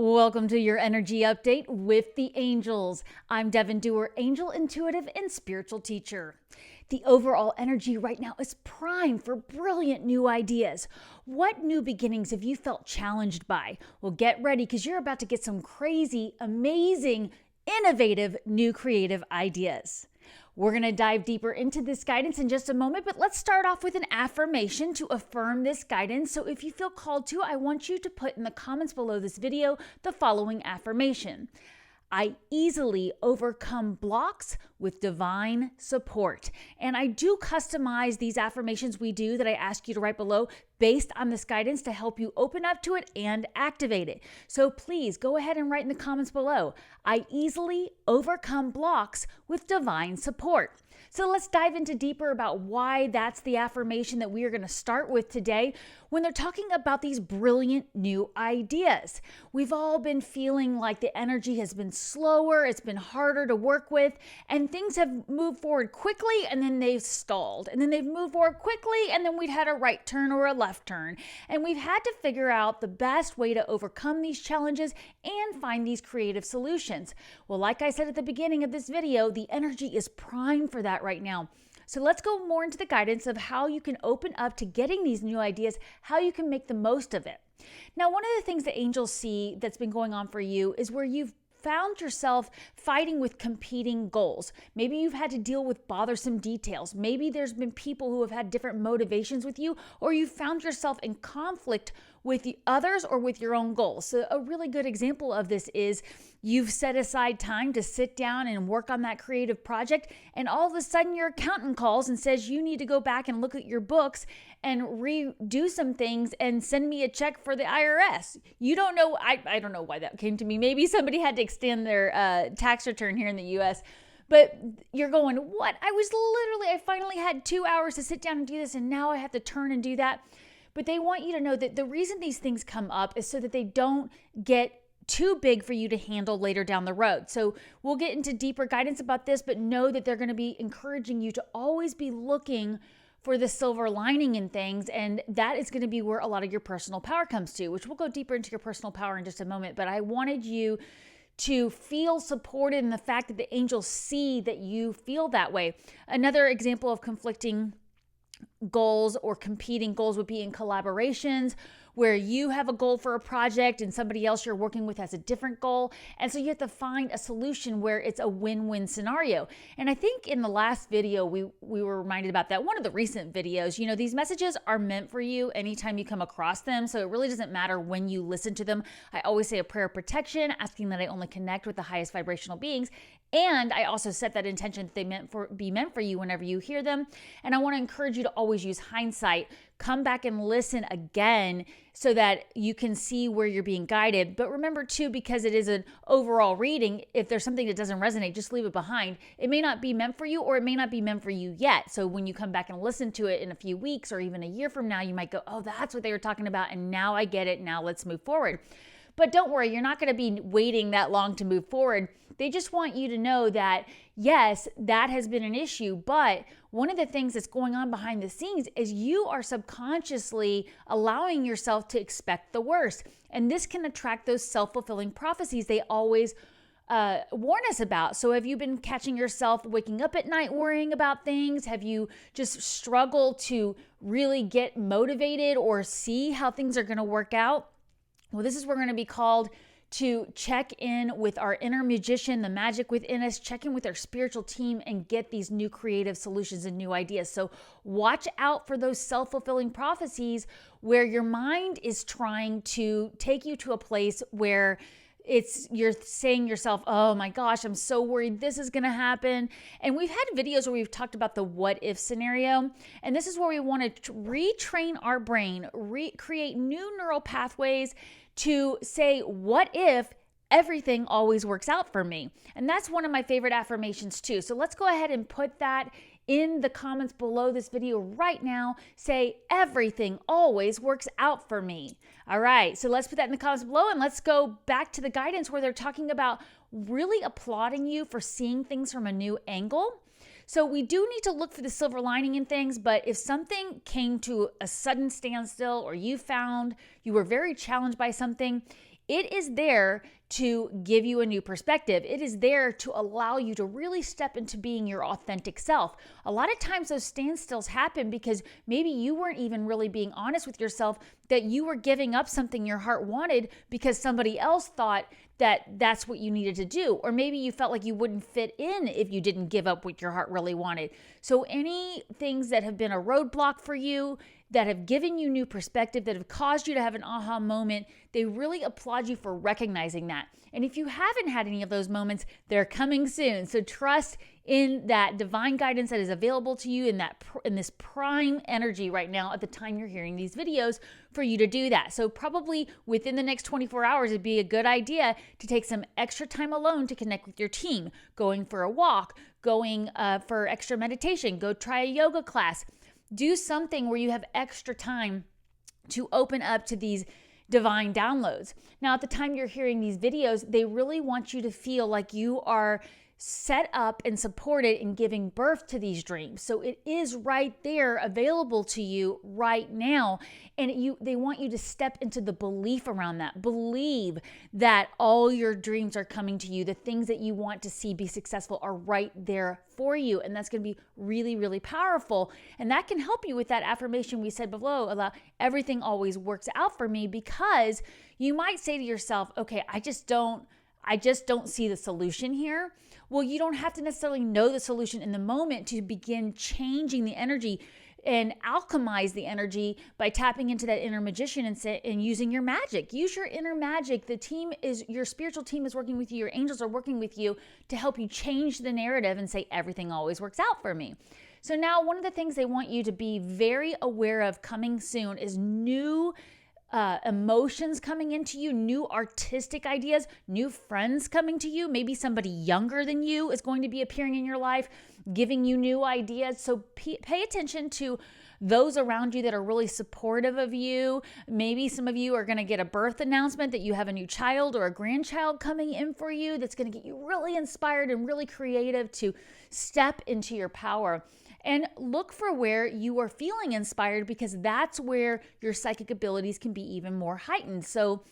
Welcome to your energy update with the angels. I'm Devon, Duerr, angel, intuitive, and spiritual teacher. The overall energy right now is prime for brilliant new ideas. What new beginnings have you felt challenged by? Well, get ready because you're about to get some crazy, amazing, innovative, new creative ideas. We're going to dive deeper into this guidance in just a moment, but let's start off with an affirmation to affirm this guidance. So if you feel called to, I want you to put in the comments below this video the following affirmation. I easily overcome blocks with divine support. And I do customize these affirmations we do that I ask you to write below based on this guidance to help you open up to it and activate it. So please go ahead and write in the comments below. I easily overcome blocks with divine support. So let's dive into deeper about why that's the affirmation that we are going to start with today when they're talking about these brilliant new ideas. We've all been feeling like the energy has been slower, it's been harder to work with, and things have moved forward quickly and then they've stalled. And then they've moved forward quickly and then we'd had a right turn or a left turn. And we've had to figure out the best way to overcome these challenges and find these creative solutions. Well, like I said at the beginning of this video, the energy is prime for that right now. So let's go more into the guidance of how you can open up to getting these new ideas, how you can make the most of it. Now, one of the things that angels see that's been going on for you is where you've found yourself fighting with competing goals. Maybe you've had to deal with bothersome details. Maybe there's been people who have had different motivations with you, or you found yourself in conflict with the others or with your own goals. So a really good example of this is you've set aside time to sit down and work on that creative project, and all of a sudden your accountant calls and says you need to go back and look at your books and redo some things and send me a check for the IRS. You don't know, I don't know why that came to me. Maybe somebody had to extend their tax return here in the US. But you're going, what? I finally had 2 hours to sit down and do this, and now I have to turn and do that. But they want you to know that the reason these things come up is so that they don't get too big for you to handle later down the road. So we'll get into deeper guidance about this, but know that they're going to be encouraging you to always be looking for the silver lining in things. And that is going to be where a lot of your personal power comes to, which we'll go deeper into your personal power in just a moment. But I wanted you to feel supported in the fact that the angels see that you feel that way. Another example of conflicting goals or competing goals would be in collaborations where you have a goal for a project and somebody else you're working with has a different goal. And so you have to find a solution where it's a win-win scenario. And I think in the last video, we were reminded about that. One of the recent videos, these messages are meant for you anytime you come across them. So it really doesn't matter when you listen to them. I always say a prayer of protection, asking that I only connect with the highest vibrational beings. And I also set that intention that they be meant for you whenever you hear them. And I want to encourage you to always use hindsight. Come back and listen again so that you can see where you're being guided. But remember too, because it is an overall reading, if there's something that doesn't resonate, just leave it behind. It may not be meant for you, or it may not be meant for you yet. So when you come back and listen to it in a few weeks or even a year from now, you might go, oh, that's what they were talking about. And now I get it. Now let's move forward. But don't worry, you're not going to be waiting that long to move forward. They just want you to know that, yes, that has been an issue, but one of the things that's going on behind the scenes is you are subconsciously allowing yourself to expect the worst. And this can attract those self-fulfilling prophecies they always warn us about. So have you been catching yourself waking up at night worrying about things? Have you just struggled to really get motivated or see how things are going to work out? Well, this is where we're going to be called to check in with our inner magician, the magic within us, check in with our spiritual team and get these new creative solutions and new ideas. So watch out for those self-fulfilling prophecies where your mind is trying to take you to a place where you're saying yourself, oh my gosh, I'm so worried this is going to happen. And we've had videos where we've talked about the what if scenario. And this is where we want to retrain our brain, create new neural pathways to say, what if everything always works out for me? And that's one of my favorite affirmations too. So let's go ahead and put that in the comments below this video right now. Say, everything always works out for me. All right, so let's put that in the comments below and let's go back to the guidance where they're talking about really applauding you for seeing things from a new angle. So we do need to look for the silver lining in things, but if something came to a sudden standstill or you found you were very challenged by something, It is there to give you a new perspective. It is there to allow you to really step into being your authentic self. A lot of times those standstills happen because maybe you weren't even really being honest with yourself, that you were giving up something your heart wanted because somebody else thought that that's what you needed to do. Or maybe you felt like you wouldn't fit in if you didn't give up what your heart really wanted. So any things that have been a roadblock for you, that have given you new perspective, that have caused you to have an aha moment, they really applaud you for recognizing that. And if you haven't had any of those moments, they're coming soon. So trust in that divine guidance that is available to you in this prime energy right now at the time you're hearing these videos for you to do that. So probably within the next 24 hours, it'd be a good idea to take some extra time alone to connect with your team, going for a walk, going for extra meditation, go try a yoga class. Do something where you have extra time to open up to these divine downloads. Now, at the time you're hearing these videos, they really want you to feel like you are set up and supported in giving birth to these dreams. So it is right there available to you right now. And they want you to step into the belief around that. Believe that all your dreams are coming to you. The things that you want to see be successful are right there for you. And that's going to be really, really powerful. And that can help you with that affirmation we said below, everything always works out for me, because you might say to yourself, okay, I just don't see the solution here. Well, you don't have to necessarily know the solution in the moment to begin changing the energy and alchemize the energy by tapping into that inner magician and using your magic. Use your inner magic. Your spiritual team is working with you. Your angels are working with you to help you change the narrative and say, everything always works out for me. So now one of the things they want you to be very aware of coming soon is new emotions coming into you, new artistic ideas, new friends coming to you. Maybe somebody younger than you is going to be appearing in your life, giving you new ideas. So pay attention to those around you that are really supportive of you. Maybe some of you are going to get a birth announcement that you have a new child or a grandchild coming in for you. That's going to get you really inspired and really creative to step into your power. And look for where you are feeling inspired, because that's where your psychic abilities can be even more heightened. So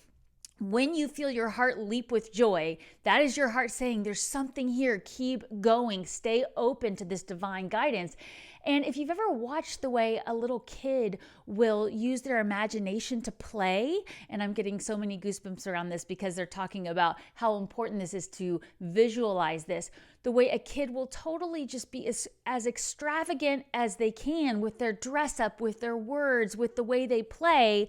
when you feel your heart leap with joy, that is your heart saying, there's something here, keep going, stay open to this divine guidance. And if you've ever watched the way a little kid will use their imagination to play, and I'm getting so many goosebumps around this because they're talking about how important this is to visualize this, the way a kid will totally just be as extravagant as they can with their dress up, with their words, with the way they play,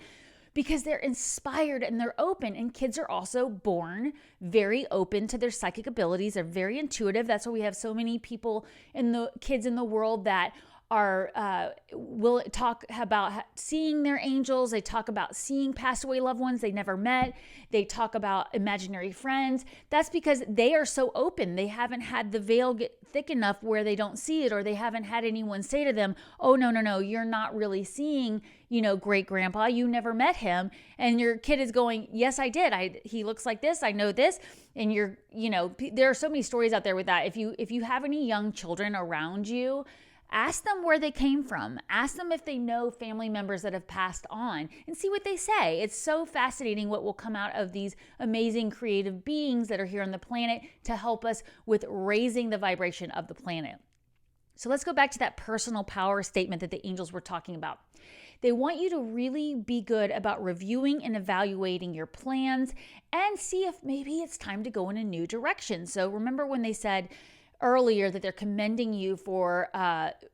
because they're inspired and they're open. And kids are also born very open to their psychic abilities. They're very intuitive. That's why we have so many people kids in the world that will talk about seeing their angels. They talk about seeing passed away loved ones they never met. They talk about imaginary friends. That's because they are so open. They haven't had the veil get thick enough where they don't see it, or they haven't had anyone say to them, oh, no, you're not really seeing, great grandpa. You never met him. And your kid is going, yes, I did. He looks like this. I know this. And there are so many stories out there with that. If you have any young children around you, ask them where they came from. Ask them if they know family members that have passed on, and see what they say. It's so fascinating what will come out of these amazing creative beings that are here on the planet to help us with raising the vibration of the planet. So let's go back to that personal power statement that the angels were talking about. They want you to really be good about reviewing and evaluating your plans and see if maybe it's time to go in a new direction. So remember when they said earlier that they're commending you for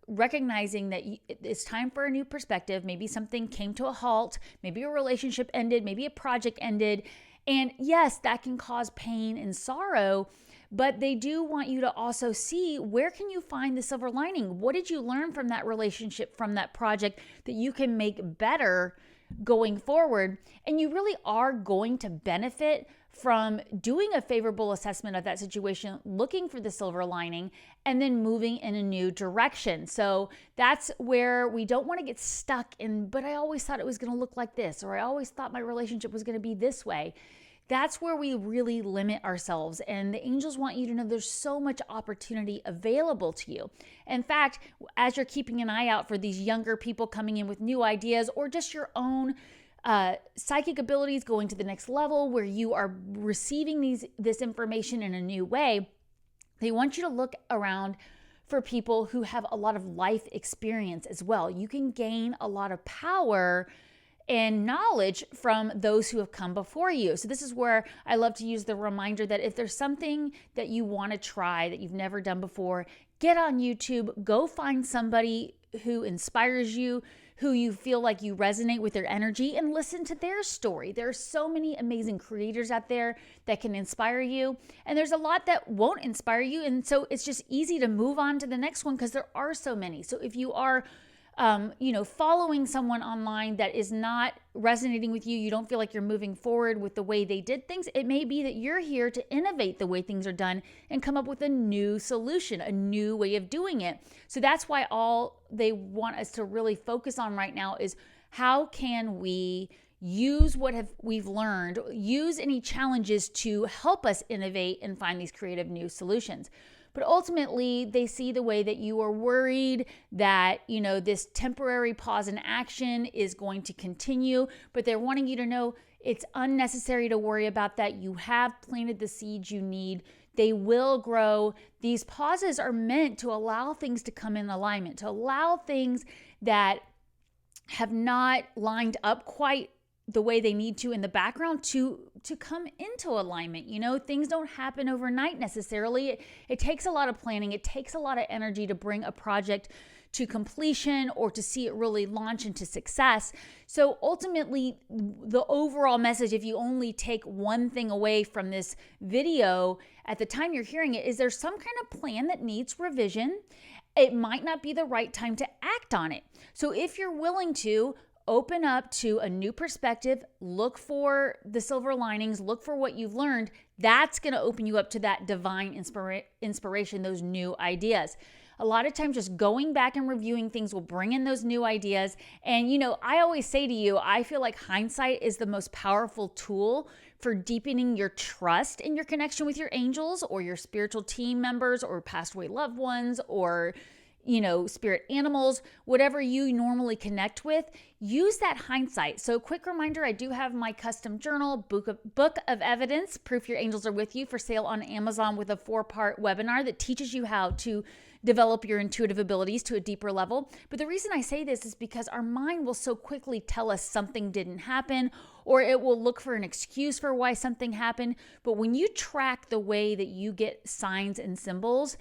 recognizing that it's time for a new perspective. Maybe something came to a halt. Maybe a relationship ended. Maybe a project ended. And yes, that can cause pain and sorrow, but they do want you to also see, where can you find the silver lining? What did you learn from that relationship, from that project, that you can make better going forward? And you really are going to benefit from doing a favorable assessment of that situation, looking for the silver lining, and then moving in a new direction. So that's where we don't want to get stuck in, but I always thought it was going to look like this, or I always thought my relationship was going to be this way. That's where we really limit ourselves. And the angels want you to know there's so much opportunity available to you. In fact, as you're keeping an eye out for these younger people coming in with new ideas, or just your own psychic abilities going to the next level where you are receiving this information in a new way, they want you to look around for people who have a lot of life experience as well. You can gain a lot of power and knowledge from those who have come before you. So this is where I love to use the reminder that if there's something that you want to try that you've never done before, get on YouTube, go find somebody who inspires you, who you feel like you resonate with their energy, and listen to their story. There are so many amazing creators out there that can inspire you, and there's a lot that won't inspire you, and so it's just easy to move on to the next one because there are so many. So if you are following someone online that is not resonating with you, you don't feel like you're moving forward with the way they did things, it may be that you're here to innovate the way things are done and come up with a new solution, a new way of doing it. So that's why all they want us to really focus on right now is how can we use what we've learned, use any challenges to help us innovate and find these creative new solutions. But ultimately, they see the way that you are worried that, this temporary pause in action is going to continue, but they're wanting you to know it's unnecessary to worry about that. You have planted the seeds you need. They will grow. These pauses are meant to allow things to come in alignment, to allow things that have not lined up quite the way they need to in the background to come into alignment. Things don't happen overnight necessarily. It takes a lot of planning. It takes a lot of energy to bring a project to completion or to see it really launch into success. So ultimately, the overall message, if you only take one thing away from this video at the time you're hearing it, is there's some kind of plan that needs revision. It might not be the right time to act on it. So if you're willing to open up to a new perspective, look for the silver linings, look for what you've learned, that's going to open you up to that divine inspiration, those new ideas. A lot of times just going back and reviewing things will bring in those new ideas. And, I always say to you, I feel like hindsight is the most powerful tool for deepening your trust in your connection with your angels or your spiritual team members or passed away loved ones or spirit animals, whatever you normally connect with, use that hindsight. So quick reminder, I do have my custom journal, book of evidence, Proof Your Angels Are With You, for sale on Amazon with a 4-part webinar that teaches you how to develop your intuitive abilities to a deeper level. But the reason I say this is because our mind will so quickly tell us something didn't happen, or it will look for an excuse for why something happened. But when you track the way that you get signs and symbols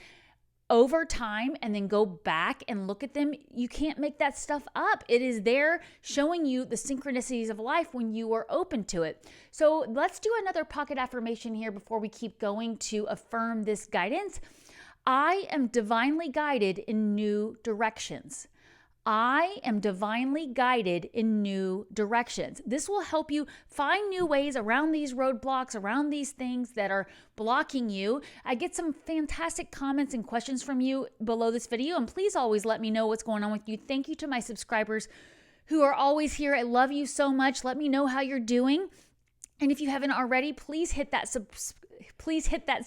over time and then go back and look at them, you can't make that stuff up. It is there showing you the synchronicities of life when you are open to it. So let's do another pocket affirmation here before we keep going to affirm this guidance. I am divinely guided in new directions. I am divinely guided in new directions. This will help you find new ways around these roadblocks, around these things that are blocking you. I get some fantastic comments and questions from you below this video, and please always let me know what's going on with you. Thank you to my subscribers who are always here. I love you so much. Let me know how you're doing. And if you haven't already, please hit that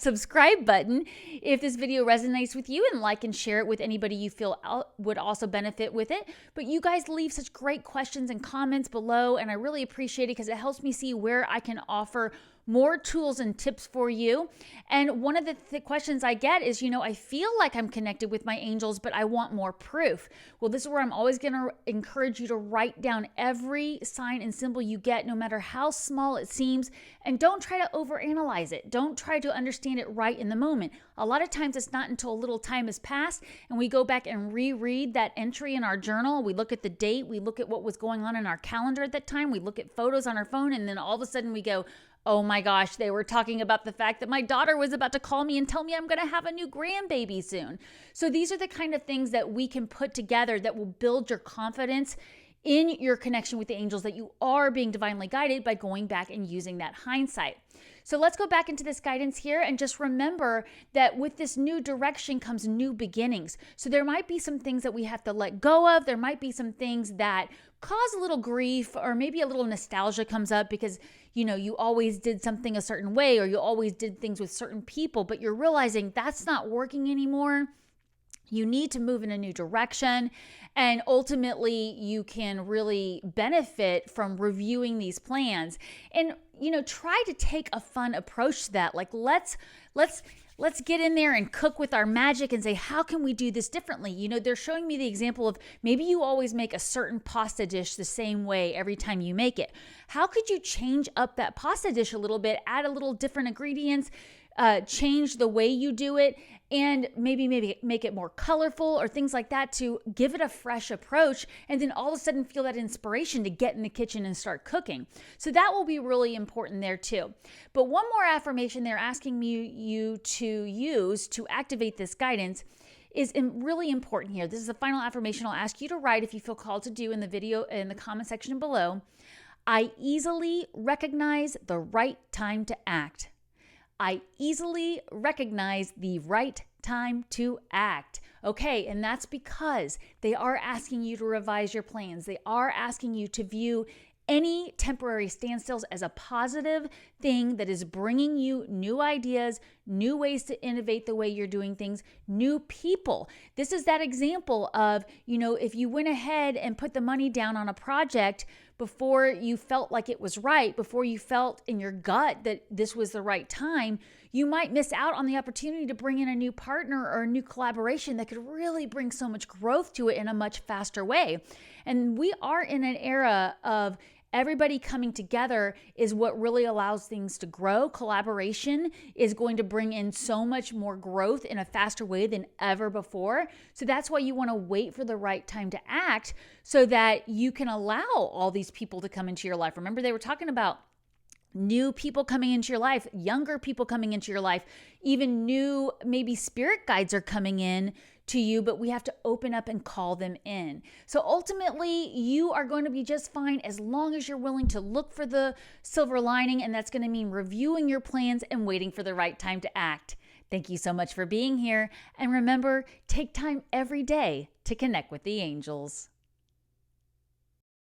subscribe button if this video resonates with you, and like and share it with anybody you feel would also benefit with it. But you guys leave such great questions and comments below, and I really appreciate it because it helps me see where I can offer more tools and tips for you. And one of the questions I get is, I feel like I'm connected with my angels, but I want more proof. Well, this is where I'm always going to encourage you to write down every sign and symbol you get, no matter how small it seems, and don't try to overanalyze it. Don't try to understand it right in the moment. A lot of times it's not until a little time has passed and we go back and reread that entry in our journal. We look at the date, we look at what was going on in our calendar at that time, we look at photos on our phone, and then all of a sudden we go, oh my gosh, they were talking about the fact that my daughter was about to call me and tell me I'm going to have a new grandbaby soon. So these are the kind of things that we can put together that will build your confidence in your connection with the angels, that you are being divinely guided by going back and using that hindsight. So let's go back into this guidance here and just remember that with this new direction comes new beginnings. So there might be some things that we have to let go of. There might be some things that cause a little grief, or maybe a little nostalgia comes up because, you always did something a certain way, or you always did things with certain people, but you're realizing that's not working anymore. You need to move in a new direction, and ultimately you can really benefit from reviewing these plans. And try to take a fun approach to that. Like let's get in there and cook with our magic and say, how can we do this differently? They're showing me the example of maybe you always make a certain pasta dish the same way every time you make it. How could you change up that pasta dish a little bit, add a little different ingredients, change the way you do it, and maybe make it more colorful or things like that to give it a fresh approach, and then all of a sudden feel that inspiration to get in the kitchen and start cooking. So that will be really important there too. But one more affirmation they're asking you to use to activate this guidance is really important here. This is the final affirmation I'll ask you to write if you feel called to do in the video in the comment section below. I easily recognize the right time to act. I easily recognize the right time to act. Okay, and that's because they are asking you to revise your plans. They are asking you to view any temporary standstills as a positive thing that is bringing you new ideas, new ways to innovate the way you're doing things, new people. This is that example of, if you went ahead and put the money down on a project before you felt like it was right, before you felt in your gut that this was the right time, you might miss out on the opportunity to bring in a new partner or a new collaboration that could really bring so much growth to it in a much faster way. And we are in an era of everybody coming together is what really allows things to grow. Collaboration is going to bring in so much more growth in a faster way than ever before. So that's why you want to wait for the right time to act so that you can allow all these people to come into your life. Remember, they were talking about new people coming into your life, younger people coming into your life, even new maybe spirit guides are coming in to you, but we have to open up and call them in. So ultimately, you are going to be just fine as long as you're willing to look for the silver lining, and that's going to mean reviewing your plans and waiting for the right time to act. Thank you so much for being here, and remember, take time every day to connect with the angels.